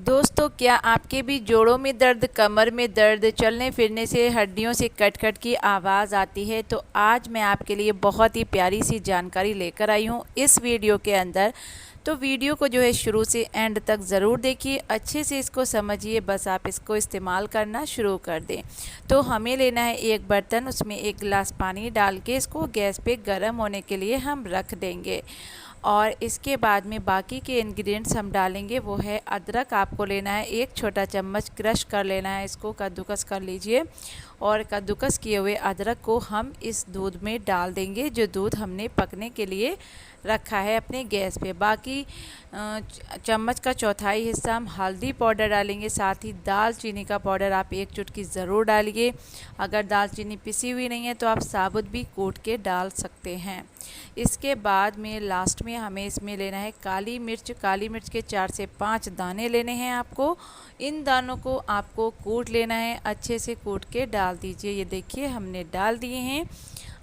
दोस्तों, क्या आपके भी जोड़ों में दर्द, कमर में दर्द, चलने फिरने से हड्डियों से कट कट की आवाज़ आती है? तो आज मैं आपके लिए बहुत ही प्यारी सी जानकारी लेकर आई हूँ इस वीडियो के अंदर। तो वीडियो को जो है शुरू से एंड तक ज़रूर देखिए, अच्छे से इसको समझिए, बस आप इसको इस्तेमाल करना शुरू कर दें। तो हमें लेना है एक बर्तन, उसमें एक गिलास पानी डाल के इसको गैस पे गर्म होने के लिए हम रख देंगे। और इसके बाद में बाकी के इंग्रेडिएंट्स हम डालेंगे। वो है अदरक, आपको लेना है एक छोटा चम्मच, क्रश कर लेना है, इसको कद्दूकस कर लीजिए। और कद्दूकस किए हुए अदरक को हम इस दूध में डाल देंगे, जो दूध हमने पकने के लिए रखा है अपने गैस पे। बाकी चम्मच का चौथाई हिस्सा हम हल्दी पाउडर डालेंगे, साथ ही दालचीनी का पाउडर आप एक चुटकी ज़रूर डालिए। अगर दालचीनी पिसी हुई नहीं है तो आप साबुत भी कूट के डाल सकते हैं। इसके बाद में लास्ट में हमें इसमें लेना है काली मिर्च। काली मिर्च के 4 से 5 दाने लेने हैं आपको। इन दानों को आपको कूट लेना है, अच्छे से कूट के डाल दीजिए। ये देखिए हमने डाल दिए हैं।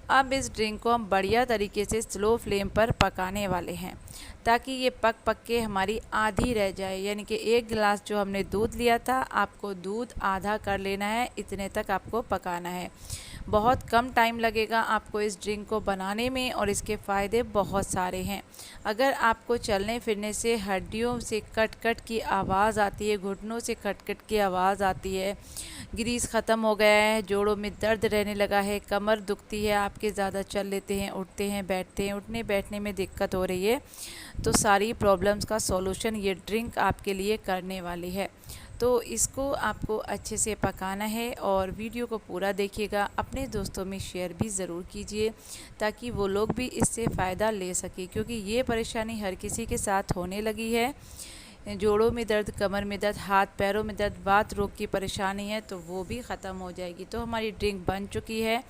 अब इस ड्रिंक को हम बढ़िया तरीके से स्लो फ्लेम पर पकाने वाले हैं, ताकि ये पक पक के हमारी आधी रह जाए। यानी कि एक गिलास जो हमने दूध लिया था, आपको दूध आधा कर लेना है, इतने तक आपको पकाना है। बहुत कम टाइम लगेगा आपको इस ड्रिंक को बनाने में और इसके फ़ायदे बहुत सारे हैं। अगर आपको चलने फिरने से हड्डियों से कट कट की आवाज़ आती है, घुटनों से कट कट की आवाज़ आती है, ग्रीस ख़त्म हो गया है, जोड़ों में दर्द रहने लगा है, कमर दुखती है, आपके ज़्यादा चल लेते हैं, उठते हैं, बैठते हैं, उठने बैठने में दिक्कत हो रही है, तो सारी प्रॉब्लम्स का सॉल्यूशन ये ड्रिंक आपके लिए करने वाली है। तो इसको आपको अच्छे से पकाना है और वीडियो को पूरा देखिएगा। अपने दोस्तों में शेयर भी ज़रूर कीजिए, ताकि वो लोग भी इससे फ़ायदा ले सकें, क्योंकि ये परेशानी हर किसी के साथ होने लगी है। जोड़ों में दर्द, कमर में दर्द, हाथ पैरों में दर्द, वात रोग की परेशानी है तो वो भी ख़त्म हो जाएगी। तो हमारी ड्रिंक बन चुकी है।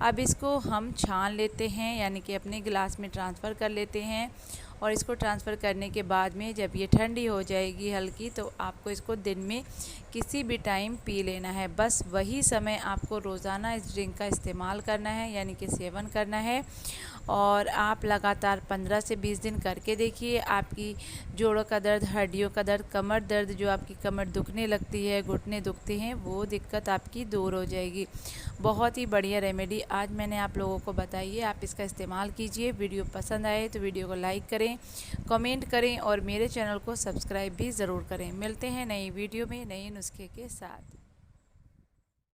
अब इसको हम छान लेते हैं, यानी कि अपने गिलास में ट्रांसफ़र कर लेते हैं। और इसको ट्रांसफ़र करने के बाद में जब ये ठंडी हो जाएगी हल्की, तो आपको इसको दिन में किसी भी टाइम पी लेना है। बस वही समय आपको रोज़ाना इस ड्रिंक का इस्तेमाल करना है, यानी कि सेवन करना है। और आप लगातार 15 से 20 दिन करके देखिए, आपकी जोड़ों का दर्द, हड्डियों का दर्द, कमर दर्द, जो आपकी कमर दुखने लगती है, घुटने दुखते हैं, वो दिक्कत आपकी दूर हो जाएगी। बहुत ही बढ़िया रेमेडी आज मैंने आप लोगों को बताई है, आप इसका इस्तेमाल कीजिए। वीडियो पसंद आए तो वीडियो को लाइक करें, कमेंट करें और मेरे चैनल को सब्सक्राइब भी ज़रूर करें। मिलते हैं नई वीडियो में नए नुस्खे के साथ।